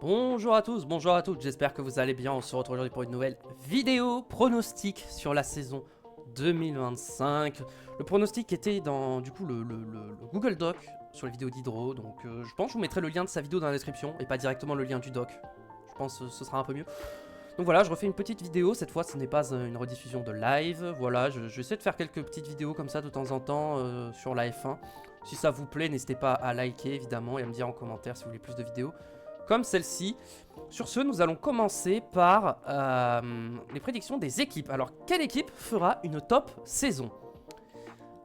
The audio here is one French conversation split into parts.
Bonjour à tous, bonjour à toutes, j'espère que vous allez bien. On se retrouve aujourd'hui pour une nouvelle vidéo pronostic sur la saison 2025. Le pronostic était dans du coup le Google Doc sur les vidéos d'Hydro, donc je pense que je vous mettrai le lien de sa vidéo dans la description et pas directement le lien du doc. Je pense que ce sera un peu mieux. Donc voilà, je refais une petite vidéo, cette fois ce n'est pas une rediffusion de live. Voilà, je vais essayer de faire quelques petites vidéos comme ça de temps en temps sur la F1. Si ça vous plaît, n'hésitez pas à liker évidemment et à me dire en commentaire si vous voulez plus de vidéos comme celle-ci. Sur ce, nous allons commencer par les prédictions des équipes. Alors, quelle équipe fera une top saison?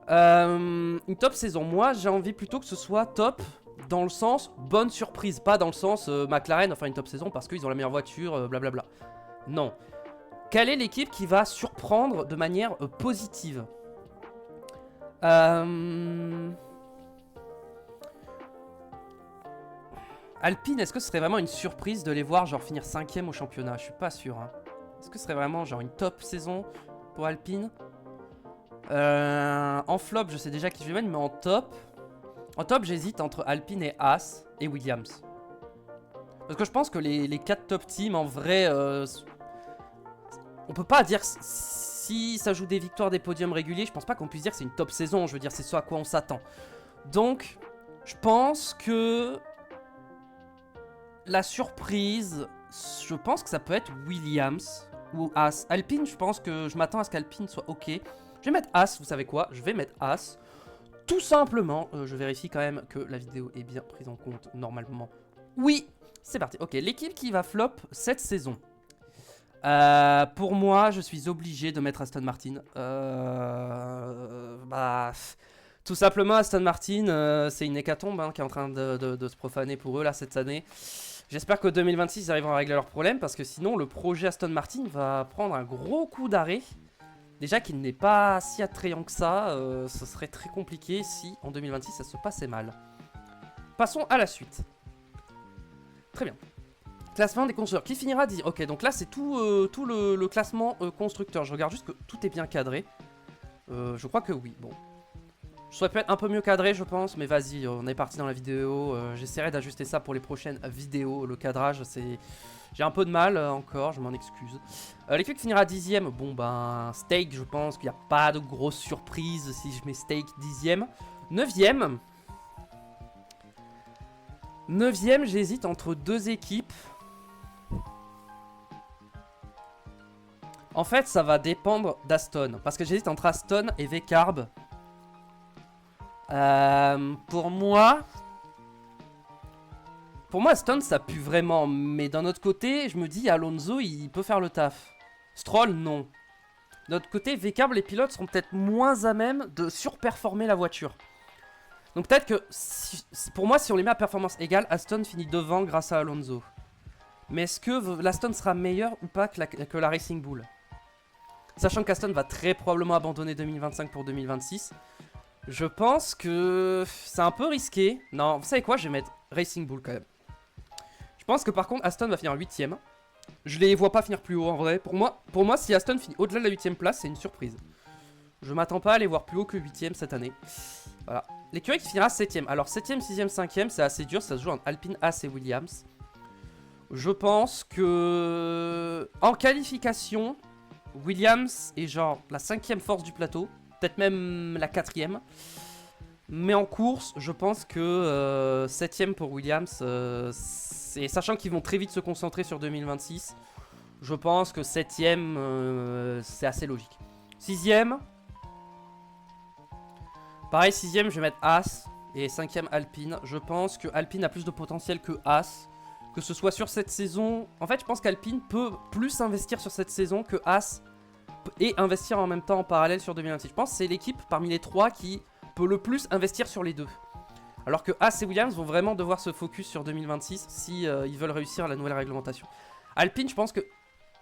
Une top saison, moi j'ai envie plutôt que ce soit top dans le sens bonne surprise, pas dans le sens McLaren va faire une top saison parce qu'ils ont la meilleure voiture, blablabla. Non. Quelle est l'équipe qui va surprendre de manière positive? Alpine, est-ce que ce serait vraiment une surprise de les voir genre finir 5ème au championnat? Je suis pas sûr. Hein. Est-ce que ce serait vraiment genre une top saison pour Alpine? En flop, je sais déjà qui je vais mettre, mais en top, j'hésite entre Alpine et Haas et Williams. Parce que je pense que les 4 top teams, en vrai, on peut pas dire si ça joue des victoires, des podiums réguliers, je pense pas qu'on puisse dire que c'est une top saison. Je veux dire, c'est ce à quoi on s'attend. Donc, je pense que la surprise, je pense que ça peut être Williams ou Haas. Alpine, je pense que je m'attends à ce qu'Alpine soit ok. Je vais mettre Haas, vous savez quoi? Je vais mettre Haas. Tout simplement, je vérifie quand même que la vidéo est bien prise en compte normalement. Oui, c'est parti. Ok, l'équipe qui va flop cette saison. Pour moi, je suis obligé de mettre Aston Martin. Tout simplement, Aston Martin, c'est une hécatombe hein, qui est en train de se profaner pour eux là cette année. J'espère que 2026 ils arriveront à régler leurs problèmes parce que sinon le projet Aston Martin va prendre un gros coup d'arrêt. Déjà qu'il n'est pas si attrayant que ça, ce serait très compliqué si en 2026 ça se passait mal. Passons à la suite. Très bien. Classement des constructeurs. Qui finira 10? Ok, donc là c'est tout le classement constructeur. Je regarde juste que tout est bien cadré. Je crois que oui. Bon. Ça peut être un peu mieux cadré, je pense, mais vas-y, on est parti dans la vidéo. J'essaierai d'ajuster ça pour les prochaines vidéos. Le cadrage, c'est... J'ai un peu de mal encore, je m'en excuse. L'équipe qui finira 10ème, bon ben, Steak, je pense qu'il n'y a pas de grosse surprise si je mets Steak 10ème. 9ème. 9ème, j'hésite entre deux équipes. En fait, ça va dépendre d'Aston. Parce que j'hésite entre Aston et V-Carb. Pour moi, Aston ça pue vraiment, mais d'un autre côté, je me dis Alonso il peut faire le taf. Stroll non. D'un autre côté, V-Carb, les pilotes seront peut-être moins à même de surperformer la voiture. Donc peut-être que, pour moi, si on les met à performance égale, Aston finit devant grâce à Alonso. Mais est-ce que l'Aston sera meilleur ou pas que la Racing Bull? Sachant qu'Aston va très probablement abandonner 2025 pour 2026. Je pense que c'est un peu risqué. Non, vous savez quoi? Je vais mettre Racing Bull quand même. Je pense que par contre, Aston va finir 8ème. Je les vois pas finir plus haut en vrai. Pour moi si Aston finit au-delà de la 8ème place, c'est une surprise. Je m'attends pas à les voir plus haut que 8ème cette année. Voilà. L'écurie qui finira 7ème. Alors 7ème, 6ème, 5ème, c'est assez dur. Ça se joue en Alpine, Haas et Williams. Je pense que en qualification, Williams est genre la 5ème force du plateau. Peut-être même la 4ème. Mais en course, je pense que 7ème pour Williams, sachant qu'ils vont très vite se concentrer sur 2026, je pense que 7ème, c'est assez logique. 6ème, pareil, 6ème, je vais mettre Haas et 5ème Alpine. Je pense que Alpine a plus de potentiel que Haas, que ce soit sur cette saison. En fait, je pense qu'Alpine peut plus investir sur cette saison que Haas et investir en même temps en parallèle sur 2026. Je pense que c'est l'équipe parmi les trois qui peut le plus investir sur les deux. Alors que Haas et Williams vont vraiment devoir se focus sur 2026 si ils veulent réussir la nouvelle réglementation. Alpine, je pense que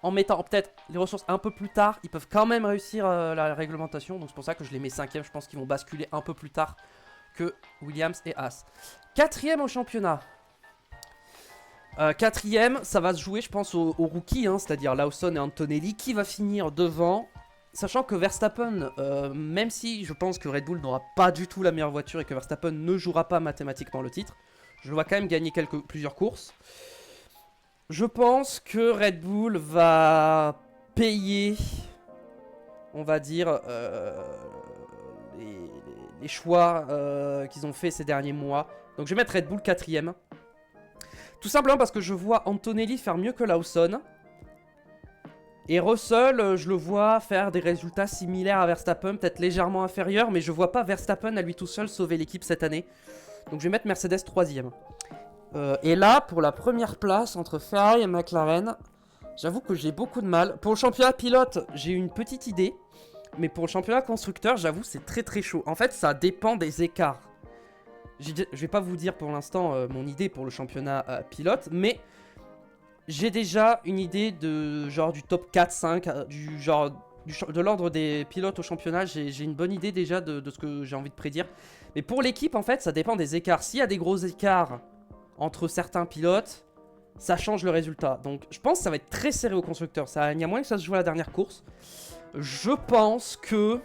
en mettant peut-être les ressources un peu plus tard, ils peuvent quand même réussir la réglementation. Donc c'est pour ça que je les mets 5ème. Je pense qu'ils vont basculer un peu plus tard que Williams et Haas. 4ème au championnat. 4ème, ça va se jouer, je pense, aux rookies, hein, c'est-à-dire Lawson et Antonelli, qui va finir devant. Sachant que Verstappen, même si je pense que Red Bull n'aura pas du tout la meilleure voiture et que Verstappen ne jouera pas mathématiquement le titre, je le vois quand même gagner plusieurs courses. Je pense que Red Bull va payer, on va dire, les choix qu'ils ont fait ces derniers mois. Donc je vais mettre Red Bull 4ème. Tout simplement parce que je vois Antonelli faire mieux que Lawson. Et Russell, je le vois faire des résultats similaires à Verstappen, peut-être légèrement inférieurs, mais je vois pas Verstappen à lui tout seul sauver l'équipe cette année. Donc je vais mettre Mercedes 3ème. Et là, pour la première place entre Ferrari et McLaren, j'avoue que j'ai beaucoup de mal. Pour le championnat pilote, j'ai une petite idée. Mais pour le championnat constructeur, j'avoue, c'est très très chaud. En fait, ça dépend des écarts. Je vais pas vous dire pour l'instant mon idée pour le championnat pilote, mais j'ai déjà une idée de genre du top 4, 5, de l'ordre des pilotes au championnat. J'ai une bonne idée déjà de ce que j'ai envie de prédire. Mais pour l'équipe, en fait, ça dépend des écarts. S'il y a des gros écarts entre certains pilotes, ça change le résultat. Donc je pense que ça va être très serré au constructeur. Il y a moyen que ça se joue à la dernière course. Je pense que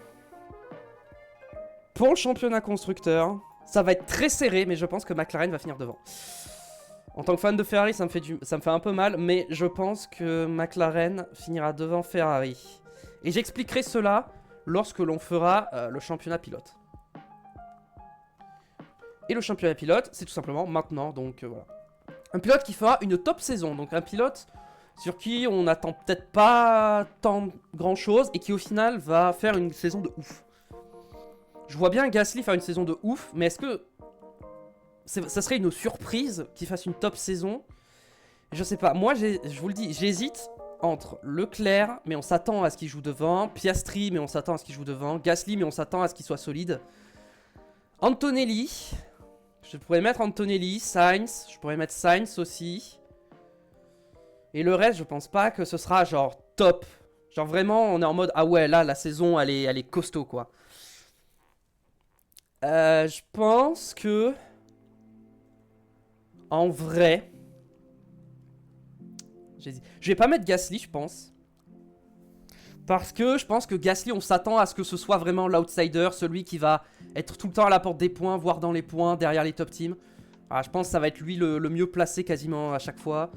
pour le championnat constructeur, ça va être très serré, mais je pense que McLaren va finir devant. En tant que fan de Ferrari, ça me fait un peu mal, mais je pense que McLaren finira devant Ferrari. Et j'expliquerai cela lorsque l'on fera le championnat pilote. Et le championnat pilote, c'est tout simplement maintenant, donc voilà. Un pilote qui fera une top saison, donc un pilote sur qui on n'attend peut-être pas tant grand chose et qui au final va faire une saison de ouf. Je vois bien Gasly faire une saison de ouf, mais est-ce que ça serait une surprise qu'il fasse une top saison? Je sais pas, moi je vous le dis, j'hésite entre Leclerc, mais on s'attend à ce qu'il joue devant, Piastri, mais on s'attend à ce qu'il joue devant, Gasly, mais on s'attend à ce qu'il soit solide, Antonelli, je pourrais mettre Antonelli, Sainz, je pourrais mettre Sainz aussi. Et le reste, je pense pas que ce sera genre top. Genre vraiment, on est en mode, ah ouais, là, la saison, elle est costaud, quoi. Je pense que... En vrai... Je vais pas mettre Gasly, je pense. Parce que je pense que Gasly, on s'attend à ce que ce soit vraiment l'outsider, celui qui va être tout le temps à la porte des points, voire dans les points, derrière les top teams. Alors, je pense que ça va être lui le mieux placé quasiment à chaque fois.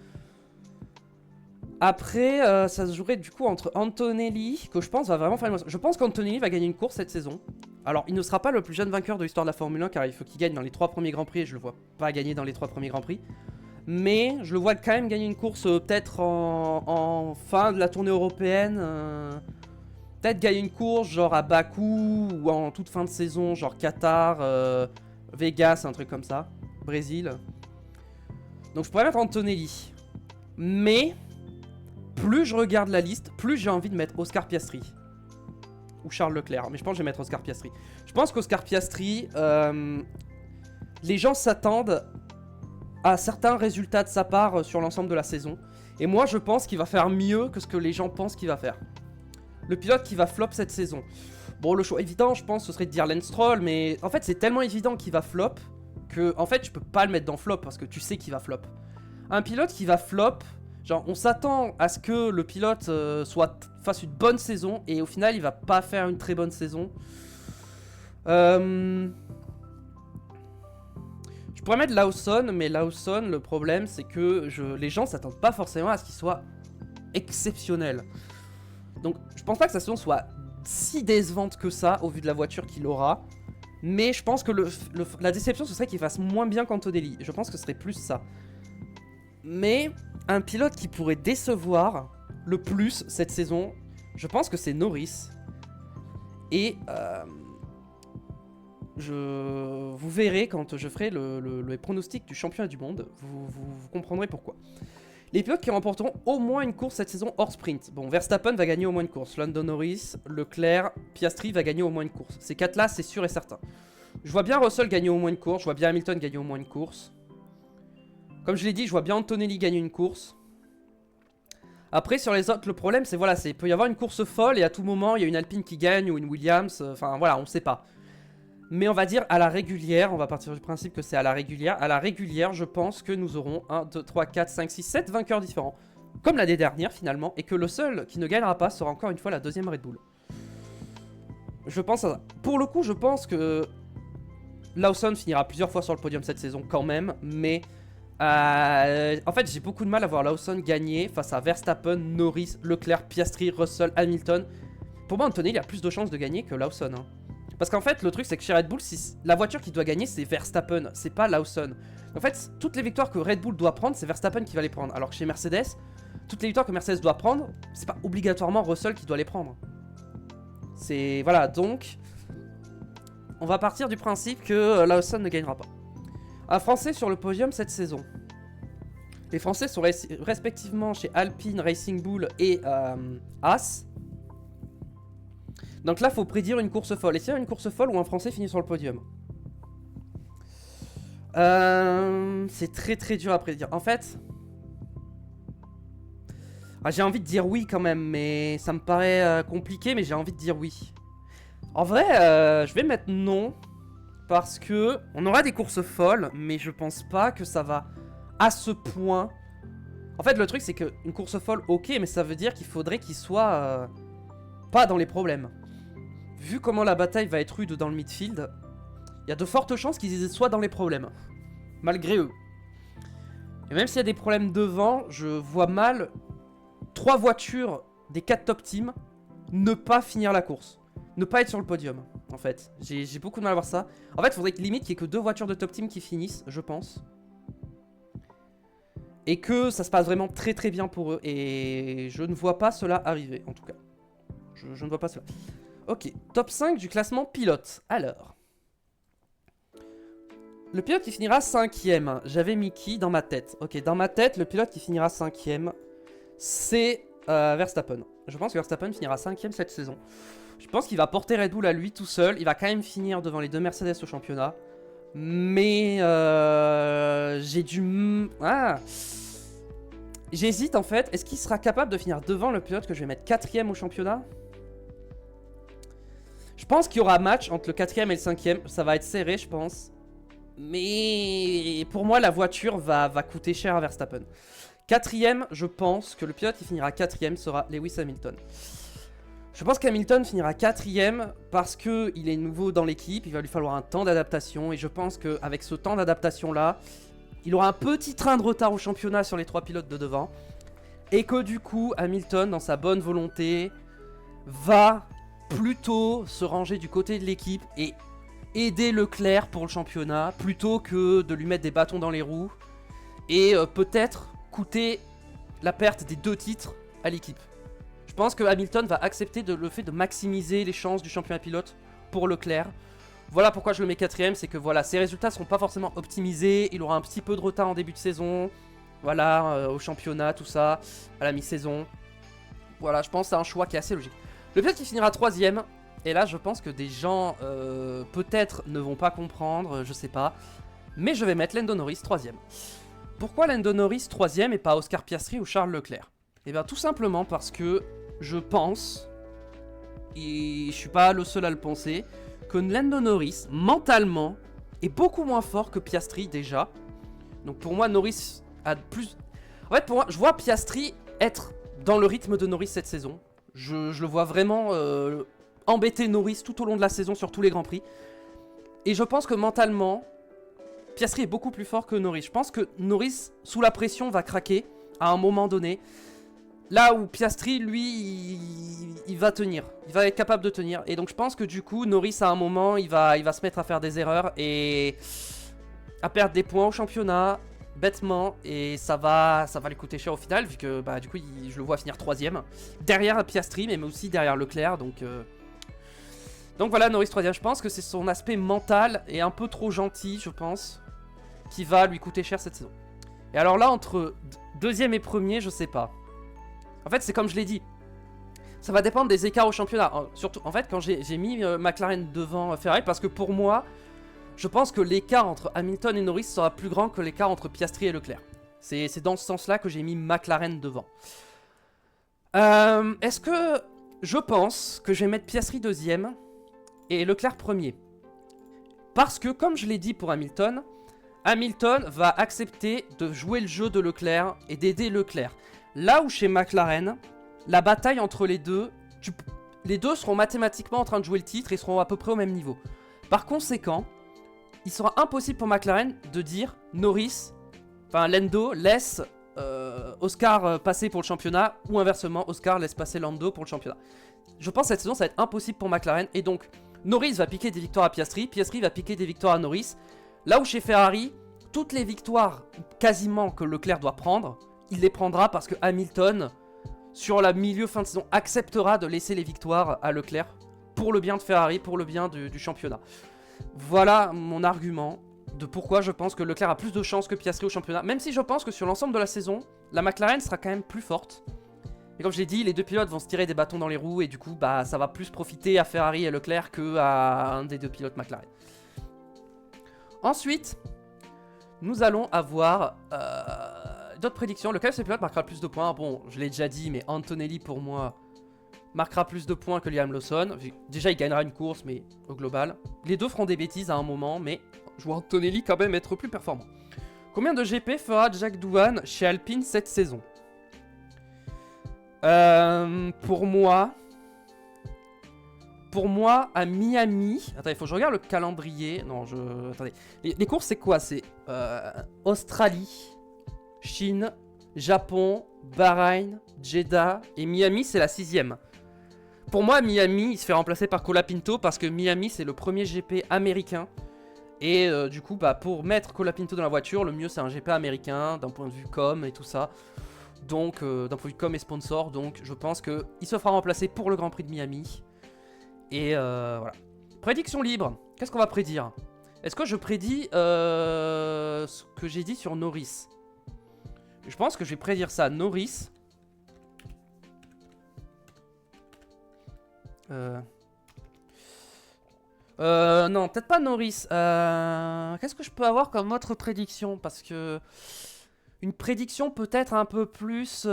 Après, ça se jouerait du coup entre Antonelli, que je pense va vraiment faire une... Je pense qu'Antonelli va gagner une course cette saison. Alors, il ne sera pas le plus jeune vainqueur de l'histoire de la Formule 1, car il faut qu'il gagne dans les 3 premiers Grands Prix, et je le vois pas gagner dans les 3 premiers Grands Prix. Mais je le vois quand même gagner une course peut-être en fin de la tournée européenne. Peut-être gagner une course genre à Bakou, ou en toute fin de saison, genre Qatar, Vegas, un truc comme ça. Brésil. Donc je pourrais mettre Antonelli. Mais... plus je regarde la liste, plus j'ai envie de mettre Oscar Piastri. Ou Charles Leclerc, mais je pense que je vais mettre Oscar Piastri. Je pense qu'Oscar Piastri, les gens s'attendent à certains résultats de sa part sur l'ensemble de la saison. Et moi, je pense qu'il va faire mieux que ce que les gens pensent qu'il va faire. Le pilote qui va flop cette saison. Bon, le choix évident, je pense, ce serait de dire Lance Stroll, mais en fait, c'est tellement évident qu'il va flop que, en fait, je peux pas le mettre dans flop parce que tu sais qu'il va flop. Un pilote qui va flop... Genre, on s'attend à ce que le pilote fasse une bonne saison et au final, il va pas faire une très bonne saison. Je pourrais mettre Lawson, mais Lawson, le problème, c'est que les gens s'attendent pas forcément à ce qu'il soit exceptionnel. Donc, je pense pas que sa saison soit si décevante que ça, au vu de la voiture qu'il aura. Mais je pense que la déception, ce serait qu'il fasse moins bien qu'Antonelli. Je pense que ce serait plus ça. Mais un pilote qui pourrait décevoir le plus cette saison, je pense que c'est Norris. Et vous verrez quand je ferai le pronostic du championnat du monde, vous comprendrez pourquoi. Les pilotes qui remporteront au moins une course cette saison hors sprint. Bon, Verstappen va gagner au moins une course, Lando Norris, Leclerc, Piastri va gagner au moins une course. Ces 4 là, c'est sûr et certain. Je vois bien Russell gagner au moins une course, je vois bien Hamilton gagner au moins une course. Comme je l'ai dit, je vois bien Antonelli gagner une course. Après, sur les autres, le problème, c'est voilà, il peut y avoir une course folle et à tout moment, il y a une Alpine qui gagne ou une Williams. Enfin, voilà, on sait pas. Mais on va dire à la régulière, on va partir du principe que c'est à la régulière. À la régulière, je pense que nous aurons 1, 2, 3, 4, 5, 6, 7 vainqueurs différents. Comme l'année dernière, finalement. Et que le seul qui ne gagnera pas sera encore une fois la deuxième Red Bull. Je pense à ça. Pour le coup, je pense que Lawson finira plusieurs fois sur le podium cette saison quand même. Mais... En fait, j'ai beaucoup de mal à voir Lawson gagner face à Verstappen, Norris, Leclerc, Piastri, Russell, Hamilton. Pour moi, Antonelli a plus de chances de gagner que Lawson. Hein. Parce qu'en fait, le truc, c'est que chez Red Bull, la voiture qui doit gagner, c'est Verstappen, c'est pas Lawson. En fait, toutes les victoires que Red Bull doit prendre, c'est Verstappen qui va les prendre. Alors que chez Mercedes, toutes les victoires que Mercedes doit prendre, c'est pas obligatoirement Russell qui doit les prendre. C'est... Voilà, donc... On va partir du principe que Lawson ne gagnera pas. Un Français sur le podium cette saison. Les Français sont respectivement chez Alpine, Racing Bull et As. Donc là, il faut prédire une course folle. Est-ce qu'il y a une course folle où un Français finit sur le podium? C'est très dur à prédire. En fait, j'ai envie de dire oui quand même, mais ça me paraît compliqué, mais j'ai envie de dire oui. En vrai, je vais mettre non, parce que on aura des courses folles, mais je pense pas que ça va à ce point. En fait, le truc, c'est qu'une course folle, ok, mais ça veut dire qu'il faudrait qu'il soit pas dans les problèmes. Vu comment la bataille va être rude dans le midfield, il y a de fortes chances qu'ils soient dans les problèmes. Malgré eux. Et même s'il y a des problèmes devant, je vois mal 3 voitures des 4 top teams ne pas finir la course. Ne pas être sur le podium, en fait. J'ai beaucoup de mal à voir ça. En fait, il faudrait que limite qu'il n'y ait que 2 voitures de top team qui finissent, je pense. Et que ça se passe vraiment très bien pour eux. Et je ne vois pas cela arriver, en tout cas. Je ne vois pas cela. Ok, top 5 du classement pilote. Alors. Le pilote qui finira 5ème. J'avais mis qui dans ma tête? Ok, dans ma tête, le pilote qui finira 5ème, c'est Verstappen. Je pense que Verstappen finira 5ème cette saison. Je pense qu'il va porter Red Bull à lui tout seul. Il va quand même finir devant les 2 Mercedes au championnat. Mais j'ai du... J'hésite en fait. Est-ce qu'il sera capable de finir devant le pilote que je vais mettre 4ème au championnat? Je pense qu'il y aura match entre le 4ème et le 5ème. Ça va être serré, je pense. Mais pour moi, la voiture va coûter cher à Verstappen. 4ème, je pense que le pilote qui finira 4ème sera Lewis Hamilton. Je pense qu'Hamilton finira 4ème parce qu'il est nouveau dans l'équipe, il va lui falloir un temps d'adaptation. Et je pense qu'avec ce temps d'adaptation-là, il aura un petit train de retard au championnat sur les 3 pilotes de devant. Et que du coup, Hamilton, dans sa bonne volonté, va plutôt se ranger du côté de l'équipe et aider Leclerc pour le championnat, plutôt que de lui mettre des bâtons dans les roues. Et peut-être coûter la perte des 2 titres à l'équipe. Je pense que Hamilton va accepter le fait de maximiser les chances du championnat pilote pour Leclerc. Voilà pourquoi je le mets 4ème, c'est que voilà, ses résultats ne seront pas forcément optimisés, il aura un petit peu de retard en début de saison, voilà, au championnat, tout ça, à la mi-saison. Voilà, je pense que c'est un choix qui est assez logique. Le pilote qui finira 3ème, et là je pense que des gens peut-être ne vont pas comprendre, je sais pas, mais je vais mettre Lando Norris 3ème. Pourquoi Lando Norris 3ème et pas Oscar Piastri ou Charles Leclerc? Et bien tout simplement parce que je pense, et je suis pas le seul à le penser, que Lando Norris, mentalement, est beaucoup moins fort que Piastri déjà. Donc pour moi, Norris a plus... En fait, pour moi, je vois Piastri être dans le rythme de Norris cette saison. Je le vois vraiment embêter Norris tout au long de la saison sur tous les Grands Prix. Et je pense que mentalement, Piastri est beaucoup plus fort que Norris. Je pense que Norris, sous la pression, va craquer à un moment donné. Là où Piastri, lui, il va tenir. Il va être capable de tenir. Et donc je pense que du coup, Norris, à un moment, il va se mettre à faire des erreurs et à perdre des points au championnat, bêtement. Et ça va lui coûter cher au final, vu que bah, du coup, je le vois finir 3ème. Derrière Piastri, mais aussi derrière Leclerc. Donc voilà, Norris 3ème. Je pense que c'est son aspect mental et un peu trop gentil, je pense, qui va lui coûter cher cette saison. Et alors là, entre 2ème et 1er, je sais pas. En fait, c'est comme je l'ai dit. Ça va dépendre des écarts au championnat. Surtout, en fait, quand j'ai mis McLaren devant Ferrari, parce que pour moi, je pense que l'écart entre Hamilton et Norris sera plus grand que l'écart entre Piastri et Leclerc. C'est dans ce sens-là que j'ai mis McLaren devant. Est-ce que je pense que je vais mettre Piastri 2ème et Leclerc 1er? Parce que, comme je l'ai dit pour Hamilton, Hamilton va accepter de jouer le jeu de Leclerc et d'aider Leclerc. Là où chez McLaren, la bataille entre les deux, les deux seront mathématiquement en train de jouer le titre et seront à peu près au même niveau. Par conséquent, il sera impossible pour McLaren de dire Norris, Enfin, Lando laisse Oscar passer pour le championnat, ou inversement, Oscar laisse passer Lando pour le championnat. Je pense que cette saison, ça va être impossible pour McLaren. Et donc, Norris va piquer des victoires à Piastri. Piastri va piquer des victoires à Norris. Là où chez Ferrari, toutes les victoires quasiment que Leclerc doit prendre, il les prendra parce que Hamilton, sur la milieu-fin de saison, acceptera de laisser les victoires à Leclerc pour le bien de Ferrari, pour le bien du championnat. Voilà mon argument de pourquoi je pense que Leclerc a plus de chances que Piastri au championnat. Même si je pense que sur l'ensemble de la saison, la McLaren sera quand même plus forte. Et comme je l'ai dit, les deux pilotes vont se tirer des bâtons dans les roues et du coup, bah, ça va plus profiter à Ferrari et Leclerc qu'à un des deux pilotes McLaren. Ensuite, nous allons avoir d'autres prédictions. Lequel de ces pilotes marquera le plus de points? Bon, je l'ai déjà dit, mais Antonelli pour moi marquera plus de points que Liam Lawson. Déjà, il gagnera une course, mais au global. Les deux feront des bêtises à un moment, mais je vois Antonelli quand même être plus performant. Combien de GP fera Jack Doohan chez Alpine cette saison? Pour moi, à Miami... Attendez, il faut que je regarde le calendrier. Non, attendez. Les courses, c'est quoi? C'est Australie, Chine, Japon, Bahreïn, Jeddah et Miami, c'est la 6ème. Pour moi, Miami, il se fait remplacer par Colapinto parce que Miami, c'est le premier GP américain. Et du coup, bah, pour mettre Colapinto dans la voiture, le mieux, c'est un GP américain d'un point de vue com et tout ça. Donc, d'un point de vue com et sponsor. Donc, je pense qu'il se fera remplacer pour le Grand Prix de Miami. Et voilà. Prédiction libre. Qu'est-ce qu'on va prédire? Est-ce que je prédis ce que j'ai dit sur Norris? Je pense que je vais prédire ça. Norris. Non, peut-être pas Norris. Qu'est-ce que je peux avoir comme autre prédiction? Parce que une prédiction peut-être un peu plus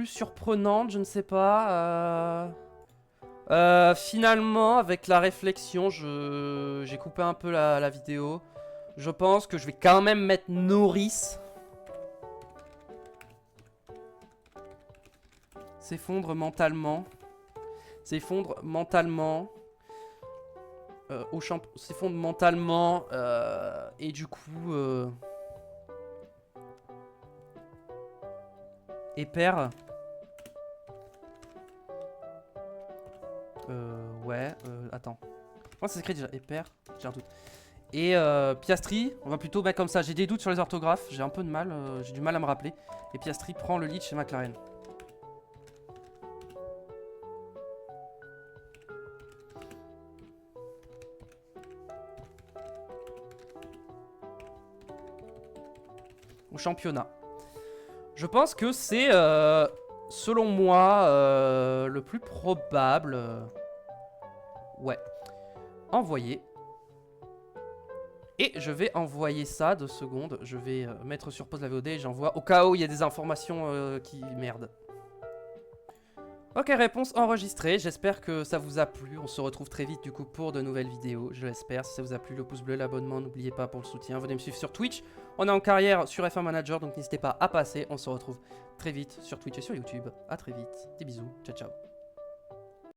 surprenante, je ne sais pas. Finalement, avec la réflexion, j'ai coupé un peu la vidéo. Je pense que je vais quand même mettre Norris. S'effondre mentalement. S'effondre mentalement. S'effondre mentalement. Et du coup... et perd. Ouais, attends. Comment ça s'écrit déjà? Et perd, j'ai un doute. Et Piastri, on va plutôt mettre comme ça. J'ai des doutes sur les orthographes, j'ai un peu de mal, j'ai du mal à me rappeler. Et Piastri prend le lead chez McLaren. Au championnat. Je pense que c'est, selon moi, le plus probable. Ouais. Envoyer. Et je vais envoyer ça, 2 secondes. Je vais mettre sur pause la VOD et j'envoie au cas où il y a des informations qui merdent. Ok, réponse enregistrée. J'espère que ça vous a plu. On se retrouve très vite du coup pour de nouvelles vidéos. Je l'espère. Si ça vous a plu, le pouce bleu, l'abonnement, n'oubliez pas pour le soutien. Venez me suivre sur Twitch. On est en carrière sur F1 Manager, donc n'hésitez pas à passer. On se retrouve très vite sur Twitch et sur YouTube. A très vite. Des bisous. Ciao, ciao.